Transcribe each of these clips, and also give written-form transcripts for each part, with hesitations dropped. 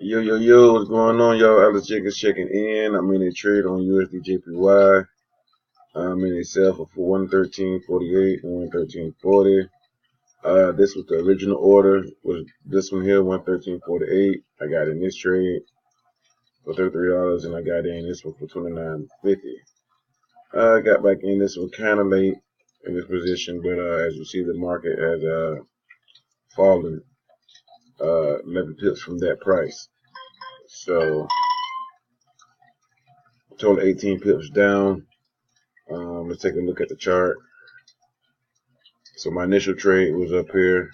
Yo, what's going on, y'all? Alex Jenkins checking in. I'm in a trade on USD JPY. I'm in a sell for 113.48 and 113.40. This was the original order, was this one here, 113.48. I got in this trade for $33 and I got in this one for $29.50. I got back in this one kind of late in this position, but as you see, the market has fallen 11 pips from that price. So total 18 pips down. Let's take a look at the chart. So my initial trade was up here.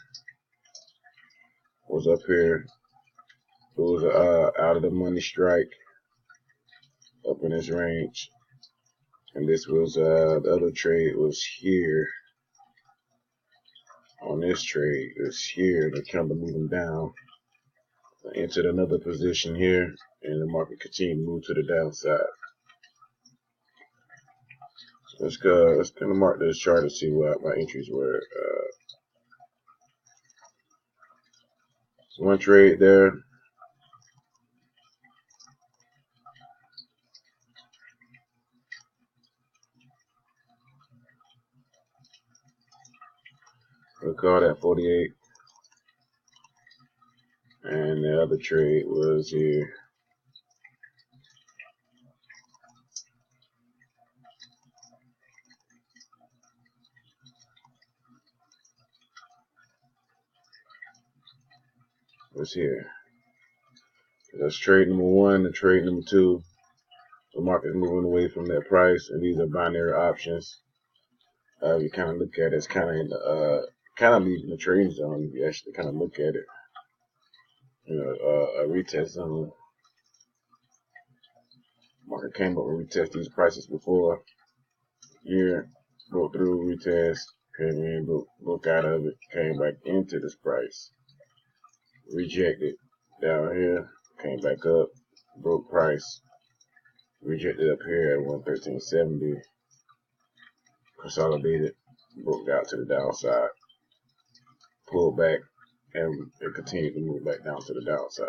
It was out of the money strike up in this range. And this was the other trade was here. On this trade, it's here. The candle moving down. I entered another position here, and the market continued to move to the downside. So let's kind of mark this chart to see what my entries were. So one trade there. We'll call that 48. And the other trade was here. Was here. That's trade number one and trade number two. The market's moving away from that price, and these are binary options. You kind of look at it, it's kind of in the kind of leaving the trading zone. If you actually kind of look at it, a retest zone. Market came up and retest these prices before. Here, broke through, retest, came in, broke out of it, came back into this price, rejected down here, came back up, broke price, rejected up here at 113.70, consolidated, broke out to the downside, pulled back, and it continued to move back down to the downside.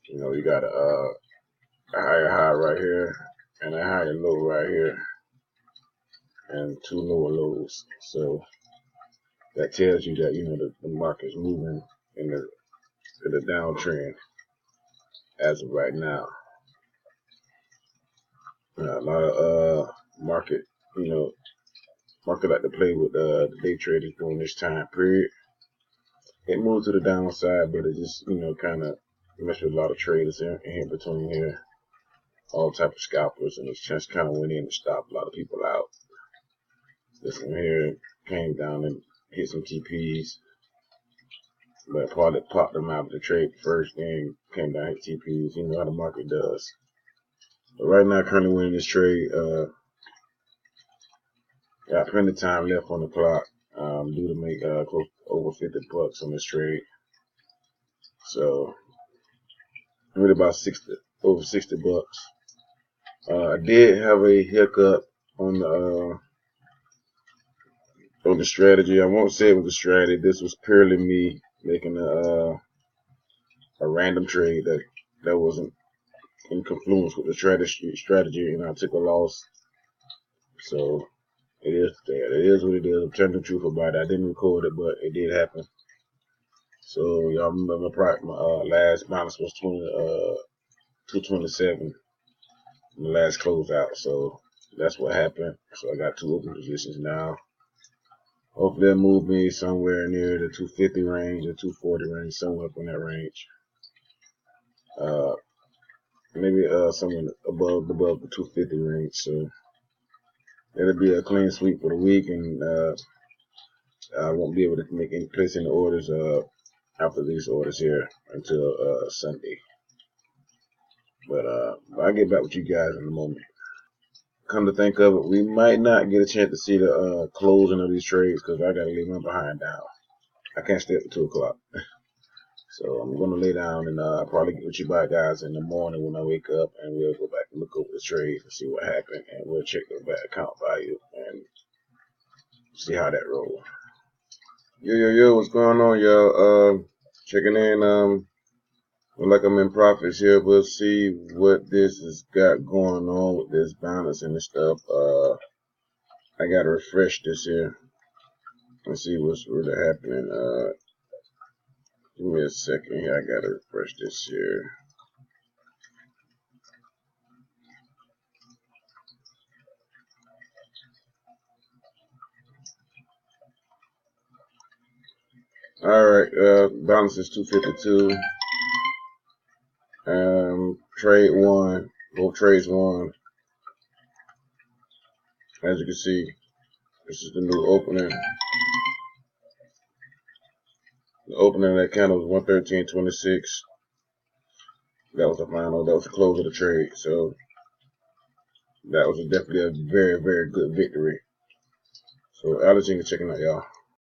You got a higher high right here, and a higher low right here, and two lower lows. So that tells you that the market's moving in the downtrend as of right now. A lot of market like to play with the day traders during this time period. It moved to the downside, but it just kind of messed with a lot of traders in between here, all type of scalpers, and it just kind of went in and stopped a lot of people out. This one here came down and hit some TPs, but probably popped them out of the trade first, then came down and hit TPs. You know how the market does. But right now, currently winning this trade. Got plenty of time left on the clock. Due to make close over 50 bucks on this trade. So really about over 60 bucks. I did have a hiccup on the strategy. I won't say it was a strategy. This was purely me making a random trade that wasn't in confluence with the strategy, and I took a loss. So it is that. It is what it is. I'm telling the truth about it. I didn't record it, but it did happen. So y'all remember my last balance was 227 in the last closeout. So that's what happened. So I got two open positions now. Hopefully they'll move me somewhere near the 250 range or 240 range, somewhere up in that range. Maybe somewhere above the 250 range. So it'll be a clean sweep for the week, and I won't be able to place any orders after these orders here until Sunday. But I'll get back with you guys in a moment. Come to think of it, we might not get a chance to see the closing of these trades because I got to leave them behind down. I can't stay up till 2 o'clock. So I'm going to lay down and probably get with you guys in the morning when I wake up, and we'll go back and look over the trades and see what happened, and we'll check the back account value and see how that rolls. Yo, what's going on, y'all? Checking in. like I'm in profits here. We'll see what this has got going on with this balance and this stuff. I gotta refresh this here and see what's really happening. Give me a second here. I gotta refresh this here. Alright, balance is 252. Trade one. Both trades won. As you can see, this is the new opening. The opening of that candle was 113.26. That was the final. That was the close of the trade. So that was definitely a very, very good victory. So I'll let you checking out, y'all.